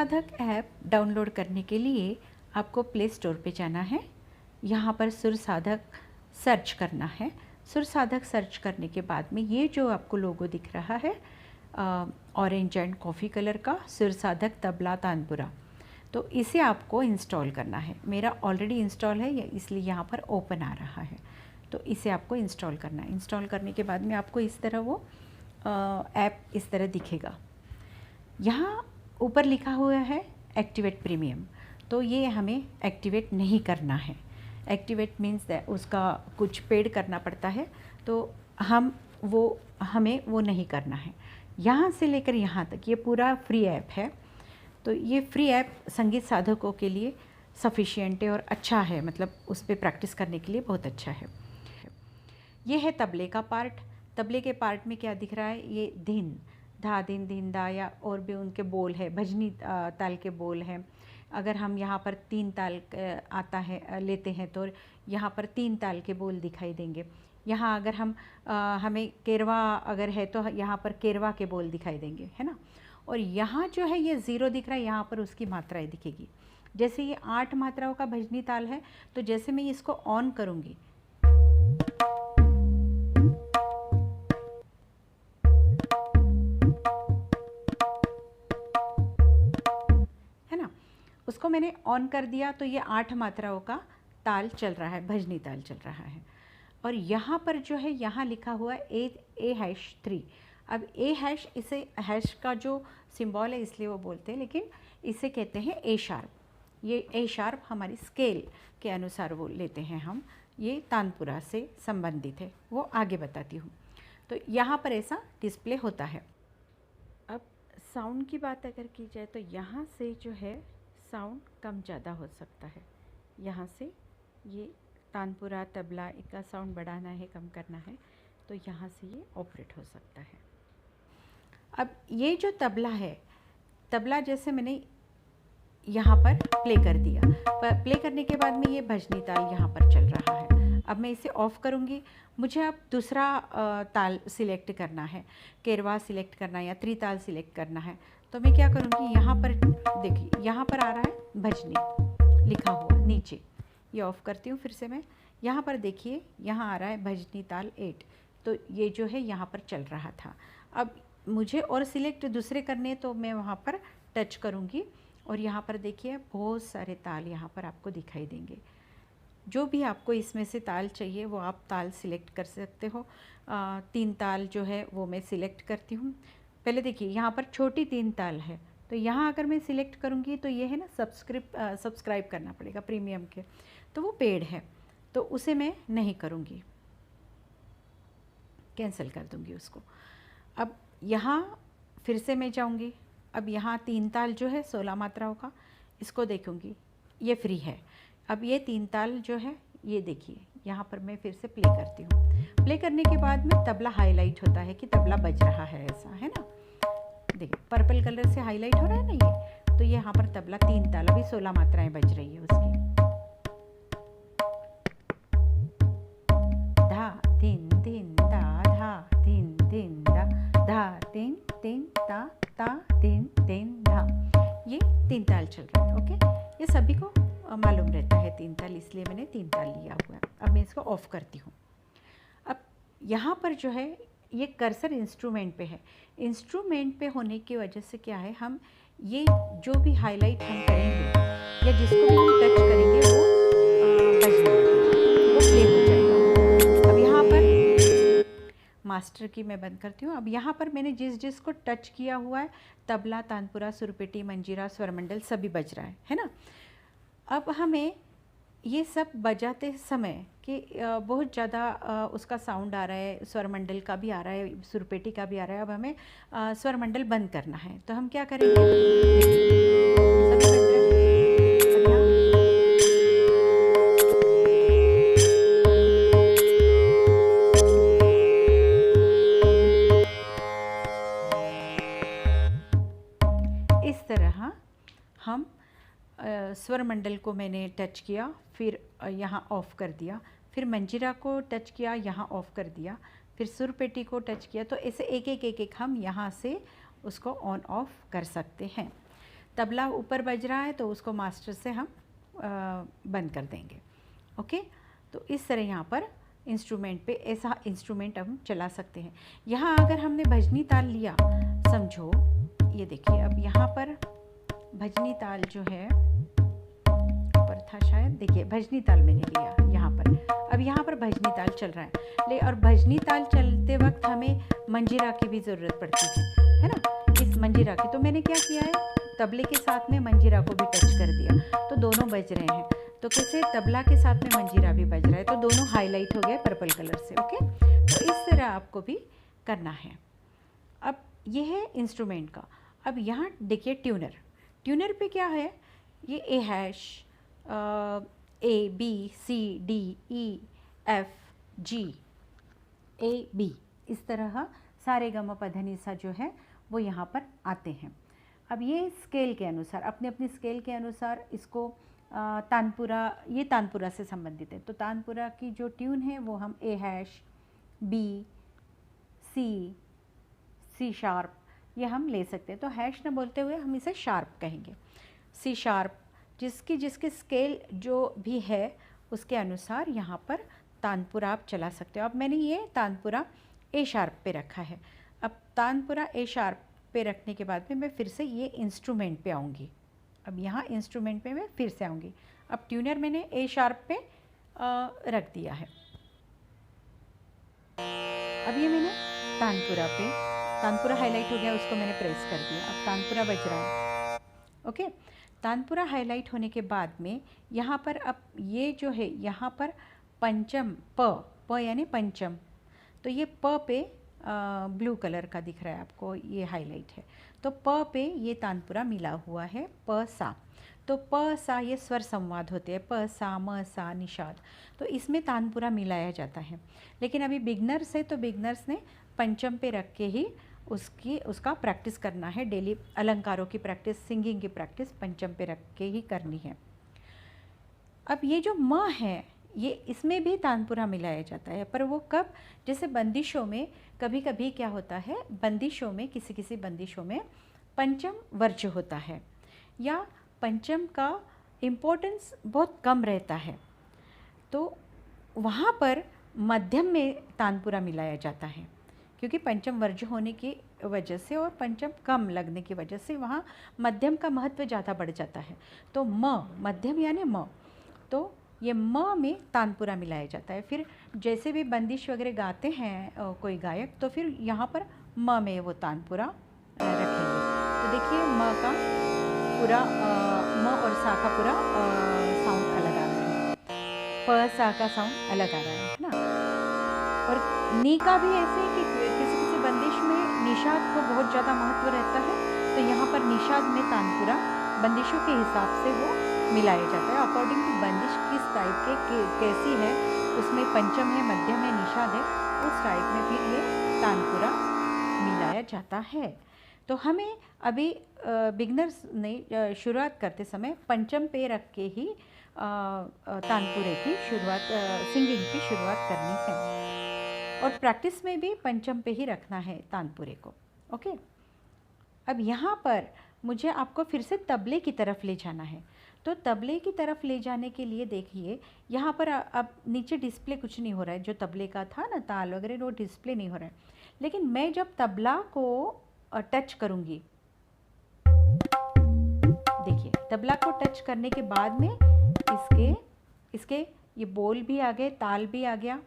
साधक app download करने के लिए आपको प्ले स्टोर पे जाना है। यहाँ पर सुर साधक सर्च करना है। सुर साधक सर्च करने के बाद में ये जो आपको लोगो दिख रहा है ऑरेंज एंड कॉफ़ी कलर का, सुर साधक तबला तानपुरा, तो इसे आपको इंस्टॉल करना है। मेरा ऑलरेडी इंस्टॉल है इसलिए यहाँ पर ओपन आ रहा है, तो इसे आपको इंस्टॉल करना है। इंस्टॉल करने के बाद में आपको इस तरह वो ऐप इस तरह दिखेगा। यहाँ ऊपर लिखा हुआ है एक्टिवेट प्रीमियम, तो ये हमें एक्टिवेट नहीं करना है। एक्टिवेट मीन्स उसका कुछ पेड करना पड़ता है, तो हमें वो नहीं करना है। यहाँ से लेकर यहाँ तक ये पूरा फ्री ऐप है, तो ये फ्री ऐप संगीत साधकों के लिए सफिशिएंट है और अच्छा है, मतलब उस पर प्रैक्टिस करने के लिए बहुत अच्छा है। ये है तबले का पार्ट। तबले के पार्ट में क्या दिख रहा है, ये धिन धा दिन दिन दा, या और भी उनके बोल है, भजनी ताल के बोल हैं। अगर हम यहाँ पर 3 ताल आता है लेते हैं तो यहाँ पर 3 ताल के बोल दिखाई देंगे। यहाँ अगर हमें केरवा अगर है तो यहाँ पर केरवा के बोल दिखाई देंगे, है ना। और यहाँ जो है ये 0 दिख रहा है, यहाँ पर उसकी मात्राएं दिखेगी। जैसे ये 8 मात्राओं का भजनी ताल है, तो जैसे मैं इसको ऑन करूँगी, उसको मैंने ऑन कर दिया तो ये 8 मात्राओं का ताल चल रहा है, भजनी ताल चल रहा है। और यहाँ पर जो है यहाँ लिखा हुआ है A#3। अब A#, इसे हैश का जो सिंबल है इसलिए वो बोलते हैं, लेकिन इसे कहते हैं A#। ये A# हमारी स्केल के अनुसार वो लेते हैं हम। ये तानपुरा से संबंधित है, वो आगे बताती हूँ। तो यहाँ पर ऐसा डिस्प्ले होता है। अब साउंड की बात अगर की जाए तो यहाँ से जो है साउंड कम ज़्यादा हो सकता है। यहाँ से ये तानपुरा तबला इनका साउंड बढ़ाना है, कम करना है, तो यहाँ से ये ऑपरेट हो सकता है। अब ये जो तबला है, तबला जैसे मैंने यहाँ पर प्ले कर दिया, प्ले करने के बाद में ये भजनी ताल यहाँ पर चल रहा है। अब मैं इसे ऑफ़ करूँगी, मुझे अब दूसरा ताल सिलेक्ट करना है, केरवा सिलेक्ट करना है या त्रिताल सिलेक्ट करना है, तो मैं क्या करूँगी, यहाँ पर देखिए यहाँ पर आ रहा है भजनी लिखा हुआ नीचे, ये ऑफ़ करती हूँ। फिर से मैं यहाँ पर देखिए यहाँ आ रहा है भजनी ताल 8, तो ये जो है यहाँ पर चल रहा था। अब मुझे और सिलेक्ट दूसरे करने, तो मैं वहाँ पर टच करूँगी और यहाँ पर देखिए बहुत सारे ताल यहाँ पर आपको दिखाई देंगे। जो भी आपको इसमें से ताल चाहिए वो आप ताल सिलेक्ट कर सकते हो। 3 ताल जो है वो मैं सिलेक्ट करती हूँ। पहले देखिए यहाँ पर छोटी 3 ताल है, तो यहाँ अगर मैं सिलेक्ट करूँगी तो ये है ना सब्सक्राइब करना पड़ेगा प्रीमियम के, तो वो पेड है, तो उसे मैं नहीं करूँगी, कैंसिल कर दूँगी उसको। अब यहाँ फिर से मैं जाऊँगी, अब यहाँ 3 ताल जो है 16 मात्राओं का, इसको देखूँगी, ये फ्री है। अब ये 3 ताल जो है ये देखिए यहाँ पर मैं फिर से प्ले करती हूँ। प्ले करने के बाद में तबला हाईलाइट होता है कि तबला बज रहा है, ऐसा है ना। देखिए पर्पल कलर से हाईलाइट हो रहा है ना ये, तो ये यहाँ पर तबला 3 ताल, अभी 16 मात्राएं बज रही है उसकी। धा दिन दिन दा, धा दिन दिन दा, धा दिन दिन ता, ता दिन दिन धा, ये 3 ताल चल रहा है। ओके, ये सभी को मालूम रहता है 3 ताल, इसलिए मैंने 3 ताल लिया हुआ है। अब मैं इसको ऑफ़ करती हूँ। अब यहाँ पर जो है ये कर्सर इंस्ट्रूमेंट पे है। इंस्ट्रूमेंट पे होने की वजह से क्या है, हम ये जो भी हाईलाइट हम करेंगे या जिसको भी हम टच करेंगे वो प्ले हो जाएगा। अब यहाँ पर मास्टर की मैं बंद करती हूँ। अब यहाँ पर मैंने जिसको टच किया हुआ है, तबला, तानपुरा, सुरपेटी, मंजीरा, स्वरमंडल सभी बज रहा है ना। अब हमें ये सब बजाते समय कि बहुत ज़्यादा उसका साउंड आ रहा है, स्वरमंडल का भी आ रहा है, सुरपेटी का भी आ रहा है। अब हमें स्वरमंडल बंद करना है, तो हम क्या करेंगे, सभी बज रहे हैं। इस तरह हम स्वरमंडल को मैंने टच किया, फिर यहाँ ऑफ़ कर दिया, फिर मंजीरा को टच किया, यहाँ ऑफ़ कर दिया, फिर सुरपेटी को टच किया, तो ऐसे एक एक हम यहाँ से उसको ऑन ऑफ कर सकते हैं। तबला ऊपर बज रहा है तो उसको मास्टर से हम बंद कर देंगे। ओके, तो इस तरह यहाँ पर इंस्ट्रूमेंट पे ऐसा इंस्ट्रूमेंट हम चला सकते हैं। यहाँ अगर हमने भजनी ताल लिया, समझो ये देखिए, अब यहाँ पर भजनी ताल जो है ऊपर था शायद, देखिए भजनी ताल मैंने लिया यहाँ पर। अब यहाँ पर भजनी ताल चल रहा है और भजनी ताल चलते वक्त हमें मंजीरा की भी ज़रूरत पड़ती है ना, इस मंजीरा की। तो मैंने क्या किया है, तबले के साथ में मंजीरा को भी टच कर दिया, तो दोनों बज रहे हैं। तो कैसे, तबला के साथ में मंजीरा भी बज रहा है, तो दोनों हाईलाइट हो गए पर्पल कलर से। ओके, तो इस तरह आपको भी करना है। अब ये है इंस्ट्रूमेंट का। अब यहाँ देखिए ट्यूनर, ट्यूनर पे क्या है, ये A hash, A B C D E F G A B, इस तरह सारे गम प ध नि सा जो है वो यहाँ पर आते हैं। अब ये स्केल के अनुसार, अपने अपने स्केल के अनुसार इसको तानपुरा, ये तानपुरा से संबंधित है, तो तानपुरा की जो ट्यून है वो हम ए हैश, बी, सी, सी शार्प, ये हम ले सकते हैं। तो हैश न बोलते हुए हम इसे शार्प कहेंगे, सी शार्प, जिसके स्केल जो भी है उसके अनुसार यहाँ पर तानपुरा आप चला सकते हो। अब मैंने ये तानपुरा ए शार्प पे रखा है। अब तानपुरा ए शार्प पे रखने के बाद में मैं फिर से ये इंस्ट्रूमेंट पे आऊँगी। अब यहाँ इंस्ट्रूमेंट पे मैं फिर से आऊँगी। अब ट्यूनर मैंने ए शार्प पे रख दिया है। अब ये मैंने तानपुरा पे, तानपुरा हाईलाइट हो गया, उसको मैंने प्रेस कर दिया, अब तानपुरा बज रहा है। ओके, तानपुरा हाईलाइट होने के बाद में यहाँ पर अब ये जो है, यहाँ पर पंचम प यानी पंचम, तो ये प पे ब्लू कलर का दिख रहा है आपको, ये हाईलाइट है। तो प पे ये तानपुरा मिला हुआ है, प सा। तो प सा ये स्वर संवाद होते हैं, प सा म सा निषाद, तो इसमें तानपुरा मिलाया जाता है। लेकिन अभी बिगनर्स है तो बिगनर्स ने पंचम पे रख के ही उसका प्रैक्टिस करना है। डेली अलंकारों की प्रैक्टिस, सिंगिंग की प्रैक्टिस पंचम पे रख के ही करनी है। अब ये जो म है, ये इसमें भी तानपुरा मिलाया जाता है, पर वो कब, जैसे बंदिशों में कभी कभी क्या होता है, बंदिशों में किसी बंदिशों में पंचम वर्ज्य होता है या पंचम का इम्पोर्टेंस बहुत कम रहता है, तो वहाँ पर मध्यम में तानपुरा मिलाया जाता है, क्योंकि पंचम वर्ज्य होने की वजह से और पंचम कम लगने की वजह से वहाँ मध्यम का महत्व ज़्यादा बढ़ जाता है। तो म, मध्यम यानी म, तो ये म में तानपुरा मिलाया जाता है। फिर जैसे भी बंदिश वगैरह गाते हैं कोई गायक, तो फिर यहाँ पर म में वो तानपुरा रखेंगे। तो देखिए म का पूरा म और सा का पूरा साउंड अलग आ रहा है, प सा का साउंड अलग आ रहा है ना। और नी का भी ऐसे कि किसी बंदिश में निषाद को बहुत ज़्यादा महत्व रहता है, तो यहाँ पर निषाद में तानपुरा बंदिशों के हिसाब से वो मिलाया जाता है। अकॉर्डिंग टू बंदिश किस टाइप के कैसी है, उसमें पंचम है, मध्यम है, निषाद है, उस टाइप में फिर ये तानपुरा मिलाया जाता है। तो हमें अभी बिगनर्स ने शुरुआत करते समय पंचम पे रख के ही तानपुरे की शुरुआत, सिंगिंग की शुरुआत करनी है, और प्रैक्टिस में भी पंचम पे ही रखना है तानपुरे को। ओके, अब यहाँ पर मुझे आपको फिर से तबले की तरफ ले जाना है। तो तबले की तरफ ले जाने के लिए देखिए, यहाँ पर अब नीचे डिस्प्ले कुछ नहीं हो रहा है, जो तबले का था ना ताल वगैरह, वो डिस्प्ले नहीं हो रहा है। लेकिन मैं जब तबला को टच करूँगी, देखिए तबला को टच करने के बाद में इसके ये बोल भी आ गए, ताल भी आ गया,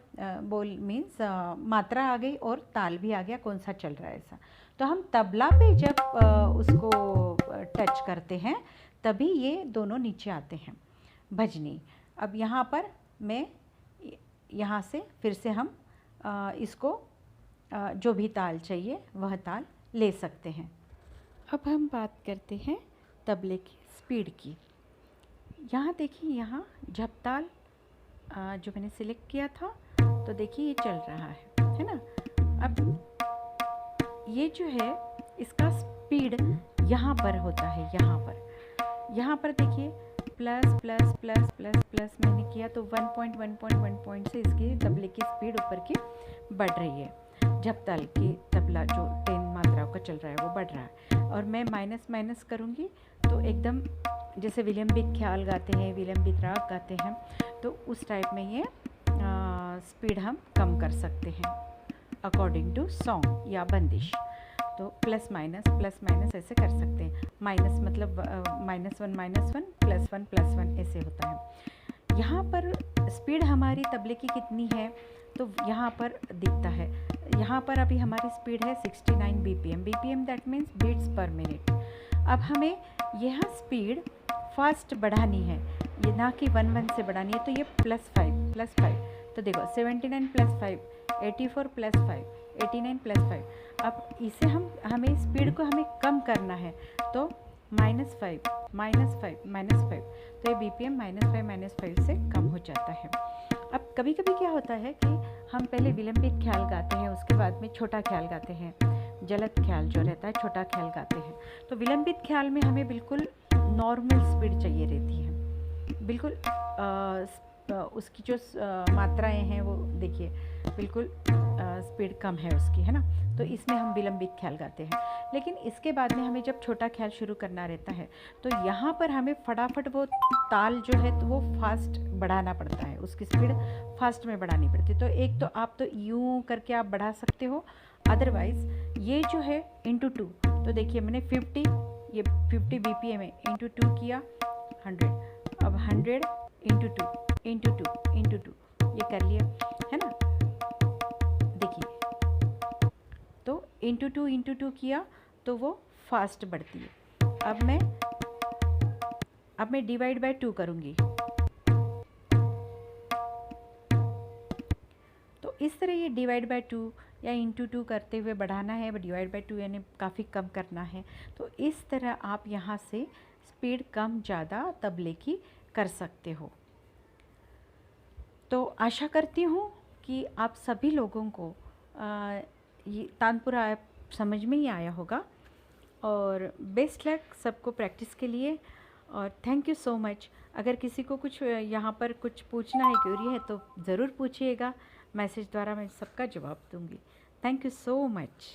बोल मीन्स मात्रा आ गई और ताल भी आ गया, कौन सा चल रहा है ऐसा। तो हम तबला पे जब उसको टच करते हैं तभी ये दोनों नीचे आते हैं, भजनी। अब यहाँ पर मैं यहाँ से फिर से हम इसको जो भी ताल चाहिए वह ताल ले सकते हैं। अब हम बात करते हैं तबले की स्पीड की। यहाँ देखिए, यहाँ झपताल जो मैंने सिलेक्ट किया था, तो देखिए ये चल रहा है ना। अब ये जो है इसका स्पीड यहाँ पर होता है, यहाँ पर देखिए plus plus plus plus plus मैंने किया, तो 1.1.1 से इसकी तबले की स्पीड ऊपर की बढ़ रही है। झपताल की तबला जो 10 मात्राओं का आपका चल रहा है वो बढ़ रहा है, और मैं माइनस माइनस करूँगी तो एकदम जैसे विलंबित ख्याल गाते हैं, विलंबित राग गाते हैं, तो उस टाइप में ये स्पीड हम कम कर सकते हैं अकॉर्डिंग टू सॉन्ग या बंदिश। तो प्लस माइनस ऐसे कर सकते हैं। माइनस मतलब -1 +1 ऐसे होता है। यहाँ पर स्पीड हमारी तबले की कितनी है तो यहाँ पर दिखता है। यहाँ पर अभी हमारी स्पीड है 69 BPM। BPM that means beats per minute. अब हमें यह स्पीड फास्ट बढ़ानी है, ये ना कि 1 से बढ़ानी है। तो ये +5 तो देखो 79 + 5 84 + 5 89 + 5। अब इसे हमें स्पीड को हमें कम करना है तो -5 तो ये BPM -5 से कम हो जाता है। अब कभी कभी क्या होता है कि हम पहले विलंबित ख्याल गाते हैं, उसके बाद में छोटा ख्याल गाते हैं, जलद ख्याल जो रहता है छोटा ख्याल गाते हैं। तो विलंबित ख्याल में हमें बिल्कुल नॉर्मल स्पीड चाहिए रहती है, बिल्कुल उसकी जो मात्राएं हैं वो देखिए बिल्कुल स्पीड कम है उसकी, है ना। तो इसमें हम विलंबित ख्याल गाते हैं। लेकिन इसके बाद में हमें जब छोटा ख्याल शुरू करना रहता है तो यहाँ पर हमें फटाफट वो ताल जो है तो वो फास्ट बढ़ाना पड़ता है, उसकी स्पीड फास्ट में बढ़ानी पड़ती है। तो एक तो आप तो यूँ करके आप बढ़ा सकते हो, अदरवाइज़ ये जो है ×2। तो देखिए मैंने 50 BPM है, ×2 किया 100। अब 100 × 2 ये कर लिया, है ना। देखिए तो ×2 किया तो वो फास्ट बढ़ती है। अब मैं डिवाइड बाय 2 करूँगी। तो इस तरह ये डिवाइड बाय 2 या ×2 करते हुए बढ़ाना है, डिवाइड बाय 2 यानी काफ़ी कम करना है। तो इस तरह आप यहाँ से स्पीड कम ज़्यादा तबले की कर सकते हो। तो आशा करती हूँ कि आप सभी लोगों को ये तानपुरा ऐप समझ में ही आया होगा, और बेस्ट लक सबको प्रैक्टिस के लिए, और थैंक यू सो मच। अगर किसी को कुछ यहाँ पर कुछ पूछना है, क्यूरी है, तो ज़रूर पूछिएगा, मैसेज द्वारा मैं सबका जवाब दूँगी। Thank you so much.